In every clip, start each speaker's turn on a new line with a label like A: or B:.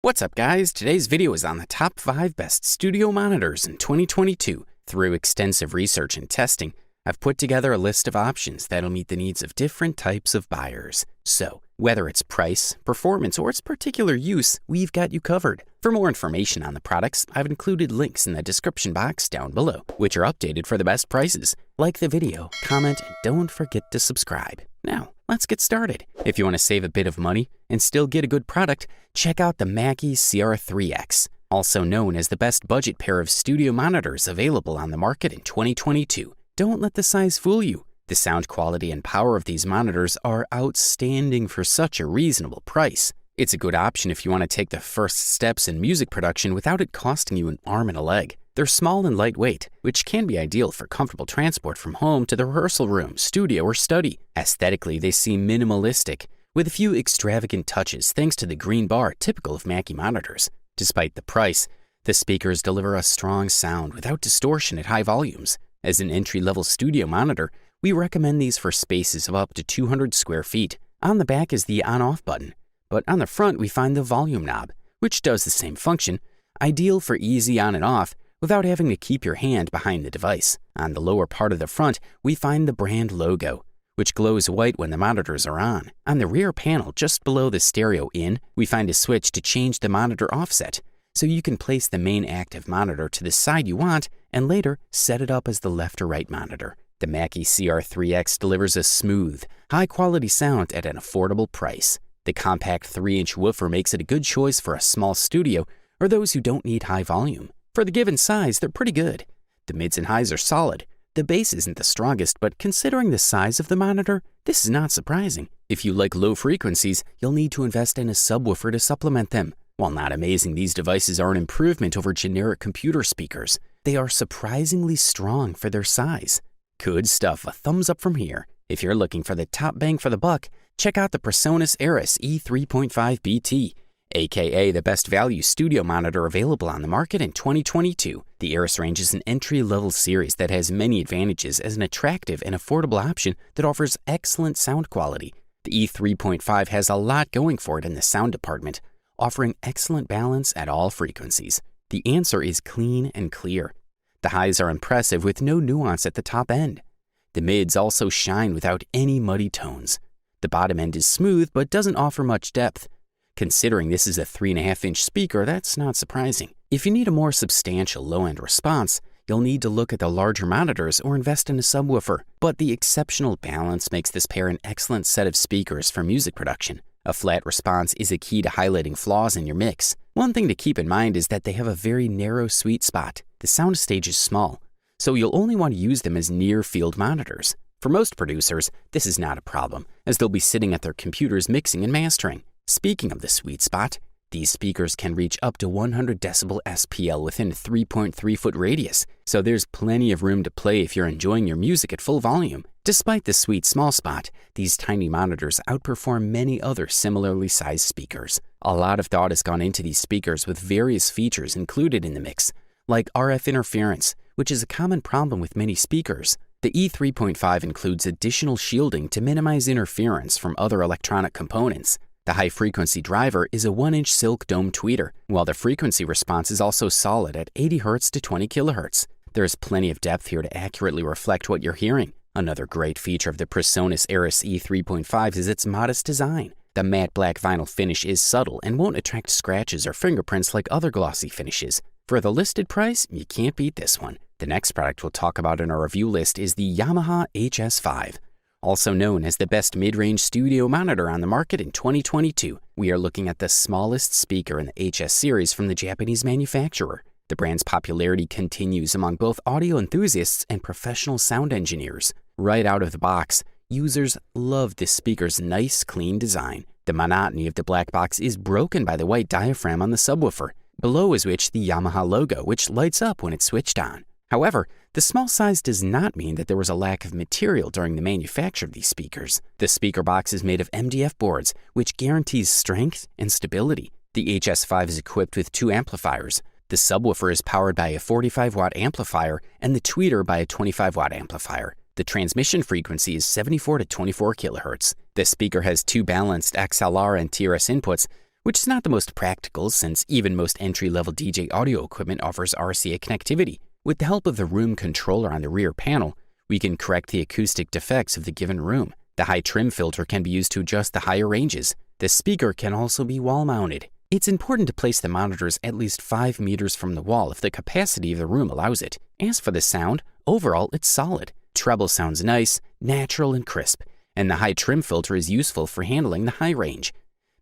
A: What's up guys, today's video is on the top 5 best studio monitors in 2022. Through extensive research and testing, I've put together a list of options that'll meet the needs of different types of buyers. So, whether it's price, performance, or its particular use, we've got you covered. For more information on the products, I've included links in the description box down below, which are updated for the best prices. Like the video, comment, and don't forget to subscribe. Now, let's get started. If you want to save a bit of money and still get a good product, check out the Mackie CR3-X, also known as the best budget pair of studio monitors available on the market in 2022. Don't let the size fool you. The sound quality and power of these monitors are outstanding for such a reasonable price. It's a good option if you want to take the first steps in music production without it costing you an arm and a leg. They're small and lightweight, which can be ideal for comfortable transport from home to the rehearsal room, studio, or study. Aesthetically, they seem minimalistic, with a few extravagant touches thanks to the green bar typical of Mackie monitors. Despite the price, the speakers deliver a strong sound without distortion at high volumes. As an entry-level studio monitor, we recommend these for spaces of up to 200 square feet. On the back is the on-off button, but on the front we find the volume knob, which does the same function, ideal for easy on and off without having to keep your hand behind the device. On the lower part of the front, we find the brand logo, which glows white when the monitors are on. On the rear panel, just below the stereo in, we find a switch to change the monitor offset, so you can place the main active monitor to the side you want and later set it up as the left or right monitor. The Mackie CR3-X delivers a smooth, high-quality sound at an affordable price. The compact 3-inch woofer makes it a good choice for a small studio or those who don't need high volume. For the given size, they're pretty good. The mids and highs are solid. The bass isn't the strongest, but considering the size of the monitor, this is not surprising. If you like low frequencies, you'll need to invest in a subwoofer to supplement them. While not amazing, these devices are an improvement over generic computer speakers. They are surprisingly strong for their size. Good stuff, a thumbs up from here. If you're looking for the top bang for the buck, check out the Presonus Eris E3.5 BT, aka the best value studio monitor available on the market in 2022. The Eris range is an entry-level series that has many advantages as an attractive and affordable option that offers excellent sound quality. The E3.5 has a lot going for it in the sound department, offering excellent balance at all frequencies. The answer is clean and clear. The highs are impressive with no nuance at the top end. The mids also shine without any muddy tones. The bottom end is smooth but doesn't offer much depth. Considering this is a 3.5-inch speaker, that's not surprising. If you need a more substantial low-end response, you'll need to look at the larger monitors or invest in a subwoofer. But the exceptional balance makes this pair an excellent set of speakers for music production. A flat response is a key to highlighting flaws in your mix. One thing to keep in mind is that they have a very narrow sweet spot. The soundstage is small, so you'll only want to use them as near-field monitors. For most producers, this is not a problem, as they'll be sitting at their computers mixing and mastering. Speaking of the sweet spot, these speakers can reach up to 100 decibel SPL within a 3.3-foot radius, so there's plenty of room to play if you're enjoying your music at full volume. Despite the sweet small spot, these tiny monitors outperform many other similarly sized speakers. A lot of thought has gone into these speakers with various features included in the mix, like RF interference, which is a common problem with many speakers. The E3.5 includes additional shielding to minimize interference from other electronic components. The high-frequency driver is a 1-inch silk dome tweeter, while the frequency response is also solid at 80 Hz to 20 kHz. There is plenty of depth here to accurately reflect what you're hearing. Another great feature of the Presonus Eris E3.5 is its modest design. The matte black vinyl finish is subtle and won't attract scratches or fingerprints like other glossy finishes. For the listed price, you can't beat this one. The next product we'll talk about in our review list is the Yamaha HS5. Also known as the best mid-range studio monitor on the market in 2022, we are looking at the smallest speaker in the HS series from the Japanese manufacturer. The brand's popularity continues among both audio enthusiasts and professional sound engineers. Right out of the box, users love this speaker's nice, clean design. The monotony of the black box is broken by the white diaphragm on the subwoofer, below is which the Yamaha logo, which lights up when it's switched on. However, the small size does not mean that there was a lack of material during the manufacture of these speakers. The speaker box is made of MDF boards, which guarantees strength and stability. The HS5 is equipped with 2 amplifiers. The subwoofer is powered by a 45-watt amplifier and the tweeter by a 25-watt amplifier. The transmission frequency is 74 to 24 kHz. The speaker has 2 balanced XLR and TRS inputs, which is not the most practical since even most entry-level DJ audio equipment offers RCA connectivity. With the help of the room controller on the rear panel, we can correct the acoustic defects of the given room. The high trim filter can be used to adjust the higher ranges. The speaker can also be wall-mounted. It's important to place the monitors at least 5 meters from the wall if the capacity of the room allows it. As for the sound, overall it's solid. Treble sounds nice, natural, and crisp, and the high trim filter is useful for handling the high range.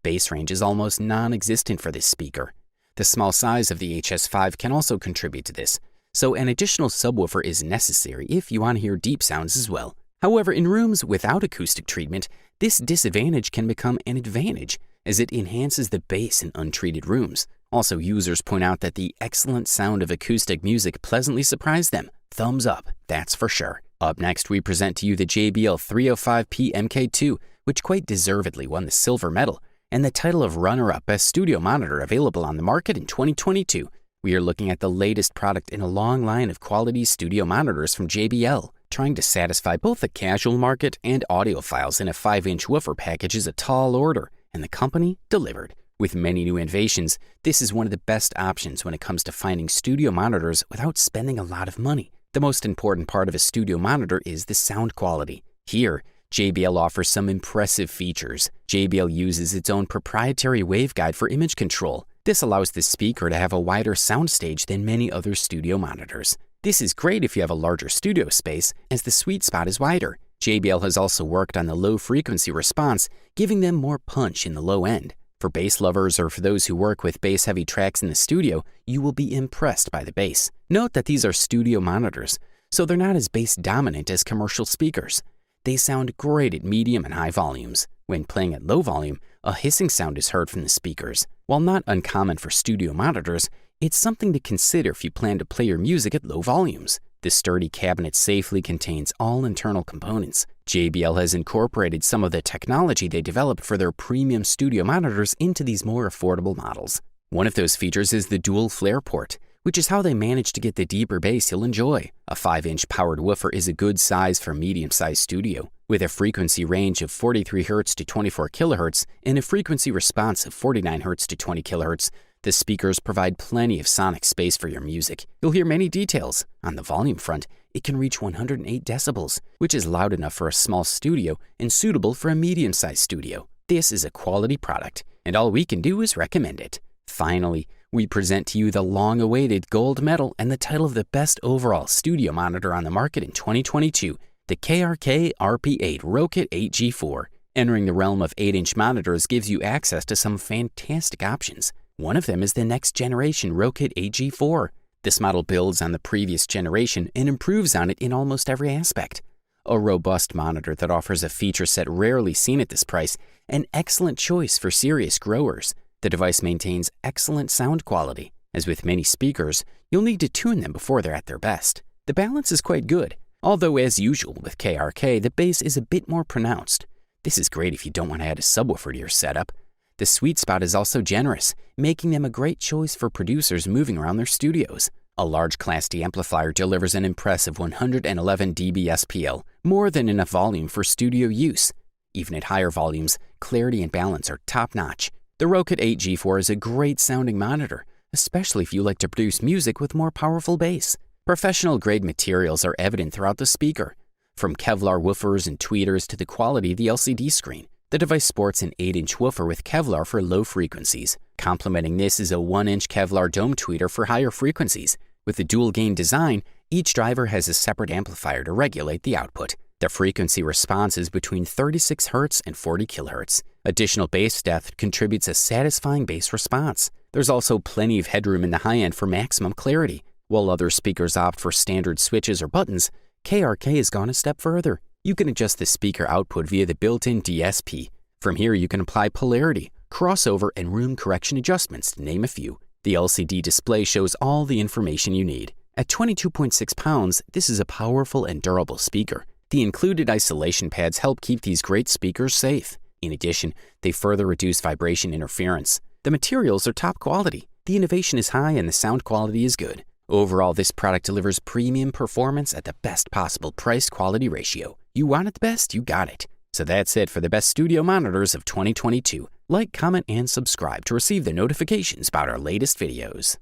A: Bass range is almost non-existent for this speaker. The small size of the HS5 can also contribute to this, so an additional subwoofer is necessary if you want to hear deep sounds as well. However, in rooms without acoustic treatment, this disadvantage can become an advantage as it enhances the bass in untreated rooms. Also, users point out that the excellent sound of acoustic music pleasantly surprised them. Thumbs up, that's for sure. Up next, we present to you the JBL 305P MkII, which quite deservedly won the silver medal and the title of runner-up best studio monitor available on the market in 2022. We are looking at the latest product in a long line of quality studio monitors from JBL. Trying to satisfy both the casual market and audiophiles in a 5-inch woofer package is a tall order, and the company delivered. With many new innovations, this is one of the best options when it comes to finding studio monitors without spending a lot of money. The most important part of a studio monitor is the sound quality. Here, JBL offers some impressive features. JBL uses its own proprietary waveguide for image control. This allows the speaker to have a wider soundstage than many other studio monitors. This is great if you have a larger studio space, as the sweet spot is wider. JBL has also worked on the low frequency response, giving them more punch in the low end. For bass lovers or for those who work with bass-heavy tracks in the studio, you will be impressed by the bass. Note that these are studio monitors, so they're not as bass-dominant as commercial speakers. They sound great at medium and high volumes. When playing at low volume, a hissing sound is heard from the speakers. While not uncommon for studio monitors, it's something to consider if you plan to play your music at low volumes. This sturdy cabinet safely contains all internal components. JBL has incorporated some of the technology they developed for their premium studio monitors into these more affordable models. One of those features is the dual flare port, which is how they managed to get the deeper bass you'll enjoy. A 5-inch powered woofer is a good size for medium-sized studio. With a frequency range of 43 Hz to 24 kHz and a frequency response of 49 Hz to 20 kHz, the speakers provide plenty of sonic space for your music. You'll hear many details. On the volume front, it can reach 108 decibels, which is loud enough for a small studio and suitable for a medium-sized studio. This is a quality product, and all we can do is recommend it. Finally, we present to you the long-awaited gold medal and the title of the best overall studio monitor on the market in 2022, the KRK RP8 Rokit 8G4. Entering the realm of 8-inch monitors gives you access to some fantastic options. One of them is the next generation Rokit 8G4. This model builds on the previous generation and improves on it in almost every aspect. A robust monitor that offers a feature set rarely seen at this price, an excellent choice for serious growers. The device maintains excellent sound quality. As with many speakers, you'll need to tune them before they're at their best. The balance is quite good, although as usual with KRK, the bass is a bit more pronounced. This is great if you don't want to add a subwoofer to your setup. The sweet spot is also generous, making them a great choice for producers moving around their studios. A large Class D amplifier delivers an impressive 111 dB SPL, more than enough volume for studio use. Even at higher volumes, clarity and balance are top-notch. The Rokit 8G4 is a great sounding monitor, especially if you like to produce music with more powerful bass. Professional-grade materials are evident throughout the speaker. From Kevlar woofers and tweeters to the quality of the LCD screen, the device sports an 8-inch woofer with Kevlar for low frequencies. Complementing this is a 1-inch Kevlar dome tweeter for higher frequencies. With the dual-gain design, each driver has a separate amplifier to regulate the output. The frequency response is between 36 Hz and 40 kHz. Additional bass depth contributes a satisfying bass response. There's also plenty of headroom in the high end for maximum clarity. While other speakers opt for standard switches or buttons, KRK has gone a step further. You can adjust the speaker output via the built-in DSP. From here, you can apply polarity, crossover, and room correction adjustments, to name a few. The LCD display shows all the information you need. At 22.6 pounds, this is a powerful and durable speaker. The included isolation pads help keep these great speakers safe. In addition, they further reduce vibration interference. The materials are top quality. The innovation is high and the sound quality is good. Overall, this product delivers premium performance at the best possible price-quality ratio. You want it the best, you got it. So that's it for the best studio monitors of 2022. Like, comment, and subscribe to receive the notifications about our latest videos.